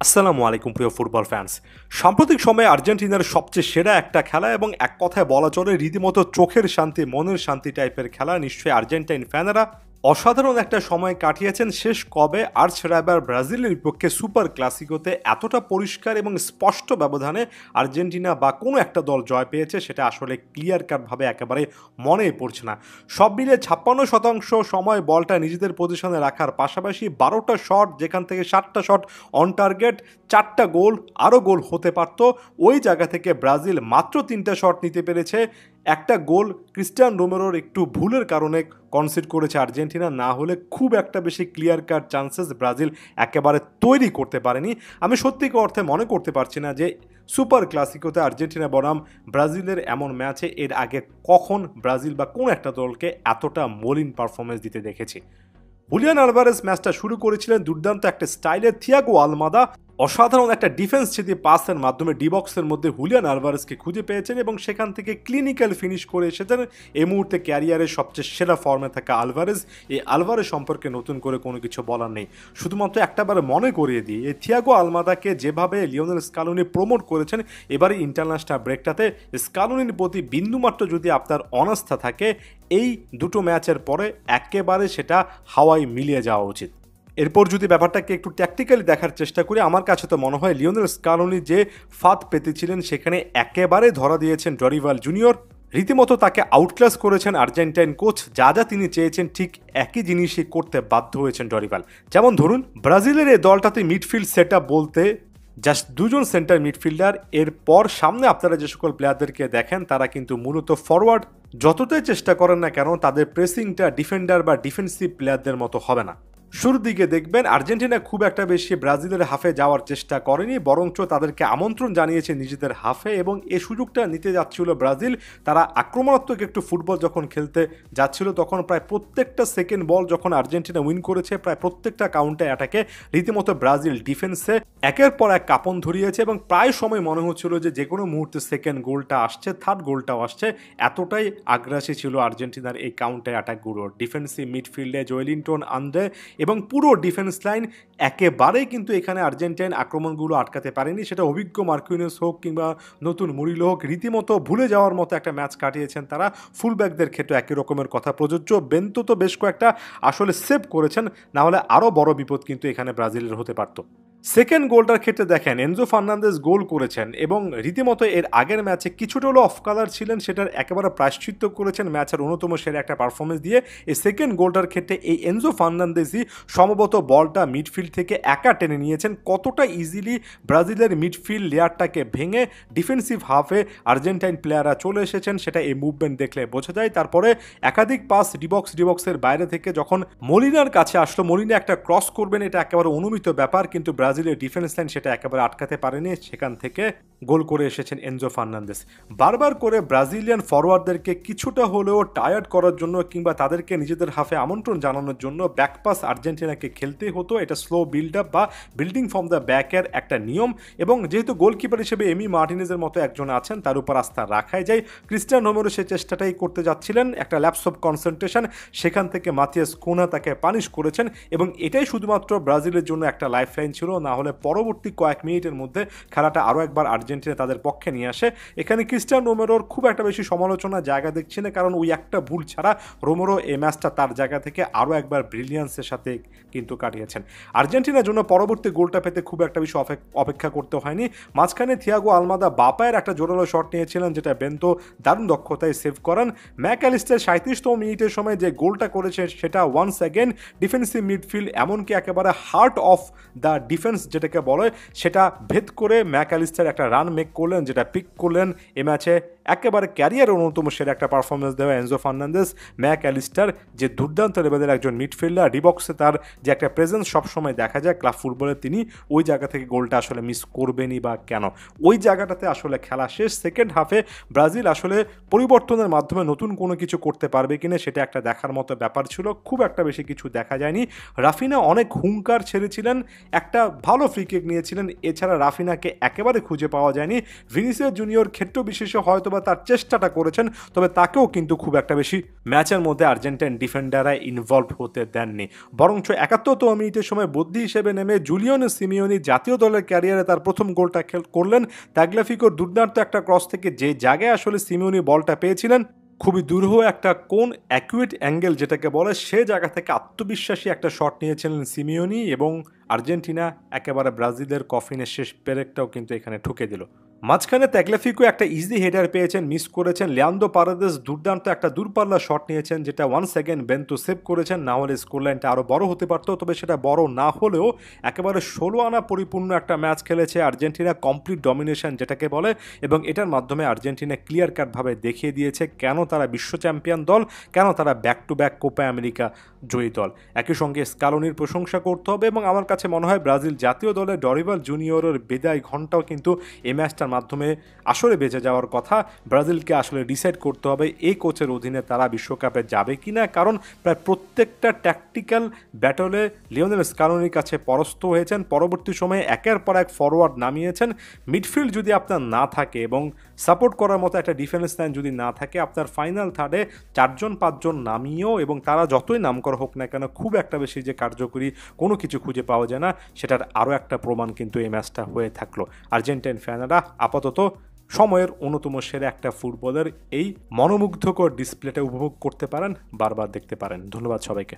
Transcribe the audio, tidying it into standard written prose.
আসসালামু আলাইকুম প্রিয় ফুটবল ফ্যান্স। সাম্প্রতিক সময়ে আর্জেন্টিনার সবচেয়ে সেরা একটা খেলা এবং এক কথায় বলা চলে রীতিমতো চোখের শান্তি মনের শান্তি টাইপের খেলা। নিশ্চয়ই আর্জেন্টাইন ফ্যানেরা অসাধারণ একটা সময় কাটিয়েছেন। শেষ কবে আর্চ রাইভাল ব্রাজিলের বিপক্ষে সুপার ক্লাসিকোতে এতটা পরিষ্কার এবং স্পষ্ট ব্যবধানে আর্জেন্টিনা বা কোনো একটা দল জয় পেয়েছে সেটা আসলে ক্লিয়ার কাটভাবে একেবারে মনেই পড়ছে না। সব মিলে 56% সময় বলটা নিজেদের পজিশনে রাখার পাশাপাশি 12টা শট, যেখান থেকে 7টা শট অন টার্গেট, 4টা গোল, আরও গোল হতে পারত। ওই জায়গা থেকে ব্রাজিল মাত্র 3টা শট নিতে পেরেছে। একটা গোল ক্রিস্টিয়ান রোমেরোর একটু ভুলের কারণে কনসিড করেছে আর্জেন্টিনা, না হলে খুব একটা বেশি ক্লিয়ার কাট চান্সেস ব্রাজিল একেবারে তৈরি করতে পারেনি। আমি সত্যিকার অর্থে মনে করতে পারছি না যে সুপার ক্লাসিকোতে আর্জেন্টিনা বনাম ব্রাজিলের এমন ম্যাচে এর আগে কখন ব্রাজিল বা কোন একটা দলকে এতটা মলিন পারফরমেন্স দিতে দেখেছি। হুলিয়ান আলভারেজ ম্যাচটা শুরু করেছিলেন দুর্দান্ত একটা স্টাইলে। থিয়াগো আলমাদা অসাধারণ একটা ডিফেন্স ছেদে পাসের মাধ্যমে ডিবক্সের মধ্যে হুলিয়ান আলভারেজকে খুঁজে পেয়েছেন এবং সেখান থেকে ক্লিনিক্যাল ফিনিশ করে এসেছেন। এই মুহূর্তে ক্যারিয়ারের সবচেয়ে সেরা ফর্মে থাকা আলভারেজ, এই আলভারেজ সম্পর্কে নতুন করে কোনো কিছু বলার নেই। শুধুমাত্র একটাবার মনে করিয়ে দিই, এই থিয়াগো আলমাদাকে যেভাবে লিওনেল স্কালোনি প্রমোট করেছেন এবারে ইন্টারন্যাশনাল ব্রেকটাতে, স্কালোনির প্রতি বিন্দুমাত্র যদি আপনার অনাস্থা থাকে এই দুটো ম্যাচের পরে একেবারে সেটা হাওয়ায় মিলিয়ে যাওয়া উচিত। এরপর যদি ব্যাপারটাকে একটু ট্যাকটিক্যালি দেখার চেষ্টা করি, আমার কাছে তো মনে হয় লিওনেল স্কালোনি যে ফাঁদ পেতেছিলেন সেখানে একেবারে ধরা দিয়েছেন ডরিভাল জুনিয়র। রীতিমতো তাকে আউটক্লাস করেছেন আর্জেন্টাইন কোচ। যা যা তিনি চেয়েছেন ঠিক একই জিনিসই করতে বাধ্য হয়েছেন ডরিভাল। যেমন ধরুন, ব্রাজিলের এই দলটাতে মিডফিল্ড সেট আপ বলতে জাস্ট দুজন সেন্টার মিডফিল্ডার, এরপর সামনে আপনারা যে সকল প্লেয়ারদেরকে দেখেন তারা কিন্তু মূলত ফরওয়ার্ড। যতটাই চেষ্টা করেন না কেন তাদের প্রেসিংটা ডিফেন্ডার বা ডিফেন্সিভ প্লেয়ারদের মতো হবে না। শুরুর দিকে দেখবেন আর্জেন্টিনা খুব একটা বেশি ব্রাজিলের হাফে যাওয়ার চেষ্টা করেনি, বরঞ্চ তাদেরকে আমন্ত্রণ জানিয়েছে নিজেদের হাফে এবং এই সুযোগটা নিতে যাচ্ছিল ব্রাজিল। তারা আক্রমণাত্মক একটু ফুটবল যখন খেলতে যাচ্ছিল তখন প্রায় প্রত্যেকটা সেকেন্ড বল যখন আর্জেন্টিনা উইন করেছে, প্রায় প্রত্যেকটা কাউন্টার অ্যাটাকে রীতিমতো ব্রাজিল ডিফেন্সে একের পর এক কাঁপন ধরিয়েছে এবং প্রায় সময় মনে হচ্ছিল যে কোনো মুহূর্তে সেকেন্ড গোলটা আসছে, থার্ড গোলটাও আসছে। এতটাই আগ্রাসী ছিল আর্জেন্টিনার এই কাউন্টার অ্যাটাকগুলো। ডিফেন্সিভ মিডফিল্ডে জোয়েলিন্টন, আন্দ্রে এবং পুরো ডিফেন্স লাইন একেবারেই কিন্তু এখানে আর্জেন্টাইন আক্রমণগুলো আটকাতে পারেনি। সেটা অভিজ্ঞ মার্কুইনিওস হোক কিংবা নতুন মুরিলো হোক, রীতিমতো ভুলে যাওয়ার মতো একটা ম্যাচ কাটিয়েছেন তারা। ফুলব্যাকদের ক্ষেত্রে একই রকমের কথা প্রযোজ্য। বেন্তো তো বেশ কয়েকটা আসলে সেভ করেছেন, না হলে আরও বড় বিপদ কিন্তু এখানে ব্রাজিলের হতে পারত। সেকেন্ড গোলটার ক্ষেত্রে দেখেন এনজো ফার্নান্দেজ গোল করেছেন এবং রীতিমতো এর আগের ম্যাচে কিছুটা হলো অফ কালার ছিলেন, সেটার একেবারে প্রায়শ্চিত্ত করেছেন ম্যাচের অন্যতম সেরা একটা পারফরমেন্স দিয়ে। এই সেকেন্ড গোলটার ক্ষেত্রে এই এনজো ফার্নান্দেজই সম্ভবত বলটা মিডফিল্ড থেকে একা টেনে নিয়েছেন। কতটা ইজিলি ব্রাজিলের মিডফিল্ড লেয়ারটাকে ভেঙে ডিফেন্সিভ হাফে আর্জেন্টাইন প্লেয়াররা চলে এসেছেন সেটা এই মুভমেন্ট দেখলে বোঝা যায়। তারপরে একাধিক পাস ডিবক্সের বাইরে থেকে যখন মলিনার কাছে আসলো, মলিনা একটা ক্রস করবেন এটা একেবারে অনুমিত ব্যাপার, কিন্তু ব্রাজিলের ডিফেন্স লাইন সেটা একেবারে আটকাতে পারেনি। সেখান থেকে গোল করে এসেছেন এনজো ফার্নান্দেজ। বারবার করে ব্রাজিলিয়ান ফরওয়ার্ডদেরকে কিছুটা হলেও টায়ার্ড করার জন্য কিংবা তাদেরকে নিজেদের হাফে আমন্ত্রণ জানানোর জন্য ব্যাকপাস আর্জেন্টিনাকে খেলতে হতো। এটা স্লো বিল্ড আপ বা বিল্ডিং ফ্রম দ্য ব্যাকের একটা নিয়ম এবং যেহেতু গোলকিপার হিসেবে এমি মার্টিনেজের মতো একজন আছেন তার উপর আস্থা রাখাই যায়। ক্রিস্টিয়ান রোমেরো সে চেষ্টাটাই করতে যাচ্ছিলেন, একটা ল্যাপস অফ কনসেন্ট্রেশন, সেখান থেকে মাতিয়াস কুনা তাকে পানিশ করেছেন এবং এটাই শুধুমাত্র ব্রাজিলের জন্য একটা লাইফ লাইন ছিল, না হলে পরবর্তী কয়েক মিনিটের মধ্যে খেলাটা আরও একবার আর্জেন্টিনা তাদের পক্ষে নিয়ে আসে। এখানে ক্রিস্টিয়ান রোমেরোর খুব একটা বেশি সমালোচনার জায়গা দেখছি না, কারণ ওই একটা ভুল ছাড়া রোমেরো এই ম্যাচটা তার জায়গা থেকে আরও একবার ব্রিলিয়ান্সের সাথে কিন্তু কাটিয়েছেন। আর্জেন্টিনার জন্য পরবর্তী গোলটা পেতে খুব একটা বেশি অপেক্ষা করতে হয়নি। মাঝখানে থিয়াগো আলমাদা বাপায়ের একটা জোরালো শট নিয়েছিলেন যেটা বেন্তো দারুণ দক্ষতায় সেভ করেন। ম্যাকঅ্যালিস্টার 37তম মিনিটের সময় যে গোলটা করেছে সেটা ওয়ান্স অ্যাগেন ডিফেন্সিভ মিডফিল্ড, এমনকি একেবারে হার্ট অফ দ্য ডিফেন্স যেটাকে বলে সেটা ভেদ করে ম্যাকঅ্যালিস্টার একটা রান মেক করলেন, যেটা পিক করলেন এ ম্যাচে একেবারে ক্যারিয়ার অন্যতম সেরা একটা পারফরমেন্স দেওয়া এনজো ফার্নান্দেজ। ম্যাকঅ্যালিস্টার যে দুর্দান্ত লেভেলের একজন মিডফিল্ডার, ডিবক্সে তার যে একটা প্রেজেন্স সবসময় দেখা যায় ক্লাব ফুটবলে, তিনি ওই জায়গা থেকে গোলটা আসলে মিস করবেনই বা কেন? ওই জায়গাটাতে আসলে খেলা শেষ। সেকেন্ড হাফে ব্রাজিল আসলে পরিবর্তনের মাধ্যমে নতুন কোনো কিছু করতে পারবে কিনা সেটা একটা দেখার মতো ব্যাপার ছিল। খুব একটা বেশি কিছু দেখা যায়নি। রাফিনা অনেক হুঙ্কার ছেড়েছিলেন, একটা ভালো ফ্রি কিক নিয়েছিলেন। এছাড়া রাফিনাকে একেবারে খুঁজে পাওয়া যায়নি। ভিনিসিয়াস জুনিয়র ক্ষেত্র বিশেষে হয়তোবা তার চেষ্টাটা করেছেন, তবে তাকেও কিন্তু খুব একটা বেশি ম্যাচের মধ্যে আর্জেন্টাইন ডিফেন্ডাররা ইনভলভ হতে দেননি। বরঞ্চ ৭১তম মিনিটের সময় বদলি হিসেবে নেমে জুলিয়ানো সিমিওনি জাতীয় দলের ক্যারিয়ারে তার প্রথম গোলটা করলেন। তাগলিয়াফিকোর দুর্দান্ত একটা ক্রস থেকে যে জায়গায় আসলে সিমিওনি বলটা পেয়েছিলেন, খুবই দুরূহ একটা কোন অ্যাকুয়েট অ্যাঙ্গেল যেটাকে বলে, সে জায়গা থেকে আত্মবিশ্বাসী একটা শট নিয়েছিলেন সিমিওনি এবং আর্জেন্টিনা একেবারে ব্রাজিলের কফিনের শেষ পেরেকটাও কিন্তু এখানে ঠুকে দিল। মাঝখানে তাগলিয়াফিকো একটা ইজি হেডার পেয়েছেন, মিস করেছেন। লিয়ান্দ্রো পারেদেস দুর্দান্ত একটা দূরপাল্লা শট নিয়েছেন, যেটা 1 সেকেন্ড বেন্তো সেভ করেছেন। না হলে স্কোর লাইনটা আরও বড় হতে পারতো, তবে সেটা বড় না হলেও একেবারে 16 আনা পরিপূর্ণ একটা ম্যাচ খেলেছে আর্জেন্টিনা, কমপ্লিট ডমিনেশন যেটাকে বলে, এবং এটার মাধ্যমে আর্জেন্টিনা ক্লিয়ার কাটভাবে দেখিয়ে দিয়েছে কেন তারা বিশ্ব চ্যাম্পিয়ন দল, কেন তারা back to back Copa America জয়ী দল। একই সঙ্গে স্কালোনির প্রশংসা করতে হবে, এবং আমার কাছে মনে হয় ব্রাজিল জাতীয় দলে ডরিভাল জুনিয়রের বিদায় ঘণ্টাও কিন্তু এই ম্যাচটার মাধ্যমে আসলে বেঁচে যাওয়ার কথা। ব্রাজিলকে আসলে ডিসাইড করতে হবে এই কোচের অধীনে তারা বিশ্বকাপে যাবে কিনা, কারণ প্রায় প্রত্যেকটা ট্যাকটিক্যাল ব্যাটলে লিওনেল স্কালোনির কাছে পরাস্ত হয়েছেন। পরবর্তী সময়ে একের পর এক ফরওয়ার্ড নামিয়েছেন। মিডফিল্ড যদি আপনার না থাকে এবং সাপোর্ট করার মতো একটা ডিফেন্স লাইন যদি না থাকে, আপনার ফাইনাল থার্ডে 4-5জন নামিয়েও এবং তারা যতই নাম করা হোক না কেন খুব একটা বেশি যে কার্যকরী কোনো কিছু খুঁজে পাওয়া যায় না, সেটার আরও একটা প্রমাণ কিন্তু এই ম্যাচটা হয়ে থাকলো। আর্জেন্টাইন ফ্যানেরা আপাতত সময়ের অন্যতম সেরা একটা ফুটবলের এই মনোমুগ্ধকর ডিসপ্লেটা উপভোগ করতে পারেন, বারবার দেখতে পারেন। ধন্যবাদ সবাইকে।